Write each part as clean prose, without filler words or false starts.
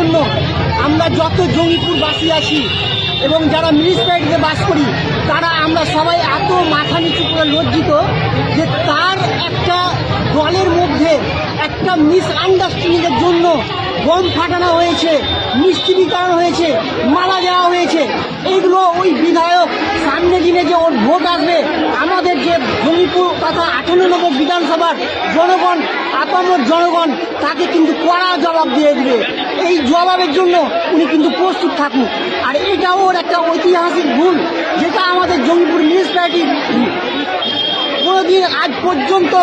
জন্য আমরা যত জঙ্গিপুরবাসী আছি এবং যারা মিউনিসিপ্যালিটিতে বাস করি তারা আমরা সবাই এত মাথা নিচু করে লজ্জিত যে তার একটা দলের মধ্যে একটা মিসআন্ডারস্ট্যান্ডিংয়ের জন্য বোম ফাটানো হয়েছে, মিষ্টি বিতরণ হয়েছে, মালা দেওয়া হয়েছে। এইগুলো ওই বিধায়ক সামনে দিনে যে ওর ভোট আসবে, আমাদের যে জঙ্গিপুর তথা 58 নম্বর বিধানসভার জনগণ, আপামর জনগণ তাকে কিন্তু কড়া জবাব দিয়ে দেবে। এই জবাবের জন্য উনি কিন্তু প্রস্তুত থাকুন। আর এটা ওর একটা ঐতিহাসিক ভুল, যেটা আমাদের জঙ্গিপুর মিউনিসিপ্যালিটির কোনোদিন আজ পর্যন্ত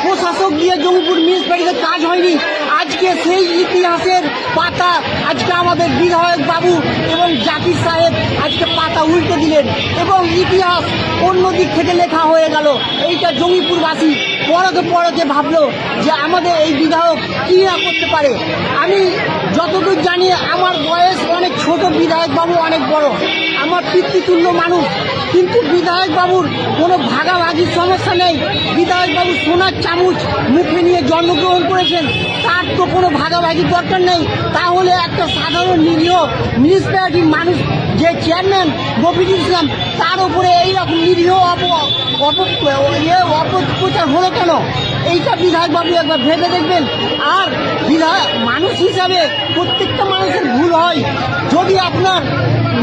প্রশাসক দিয়ে জঙ্গিপুর মিউনিসিপ্যালিটিতে কাজ হয়নি। আজকে সেই ইতিহাসের পাতা আজকে আমাদের বিধায়ক বাবু এবং জাকির সাহেব আজকে পাতা উল্টে দিলেন এবং ইতিহাস অন্য দিক থেকে লেখা হয়ে গেল। এইটা জঙ্গিপুরবাসী পরতে ভাবলো যে আমাদের এই বিধায়ক কী না করতে পারে। আমি যতদূর জানি আমার বয়স অনেক ছোট, বিধায়ক বাবু অনেক বড়, আমার পিতৃতুল্য মানুষ, কিন্তু বিধায়ক বাবুর কোনো ভাগাভাগির সমস্যা নেই। বিধায়ক বাবু সোনার চামচ মুখে নিয়ে জন্মগ্রহণ করেছেন, তার তো কোনো ভাগাভাগির দরকার নেই। তাহলে একটা সাধারণ নিরীহ মিউনিসিপ্যালিটির মানুষ যে চেয়ারম্যান মফিজুল ইসলাম, তার উপরে এইরকম নিরীহ অপপ্রচার হলো কেন? এইটা বিধায়ক বাবু একবার ভেবে দেখবেন। আর মানুষ হিসাবে প্রত্যেকটা মানুষের ভুল হয়। যদি আপনার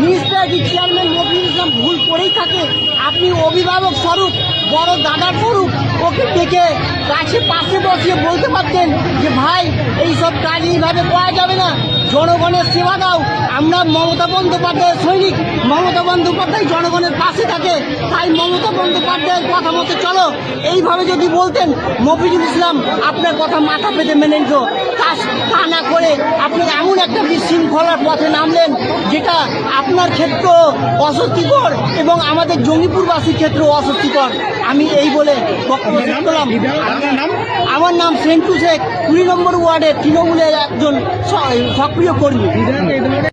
মিউনিসিপ্যালিটির চেয়ারম্যান মফিজুল ইসলাম ভুল করেই থাকে, আপনি অভিভাবক স্বরূপ, বড় দাদার স্বরূপ ওকে ডেকে পাশে বসিয়ে বলতে পারতেন যে ভাই এইসব কাজ এইভাবে করা যাবে না, জনগণের সেবা দাও। আমরা মমতা বন্দ্যোপাধ্যায়ের সৈনিক, মমতা বন্দ্যোপাধ্যায় জনগণের পাশে থাকে, তাই মমতা বন্দ্যোপাধ্যায়ের কথা মতো চলো, এইভাবে যদি বলতেন মফিজুল ইসলাম আপনার কথা মাথা পেতে মেনে নিত। তা না করে আপনি এমন একটা বিশৃঙ্খলার পথে নামলেন যেটা আপনার ক্ষেত্রেও অস্বস্তিকর এবং আমাদের জঙ্গিপুরবাসীর ক্ষেত্রেও অস্বস্তিকর। আমি এই বলে বক্তব্য শেষ করলাম। আমার নাম সেন্টু শেখ, 20 নম্বর ওয়ার্ডের তৃণমূলের একজন সক্রিয় কর্মী।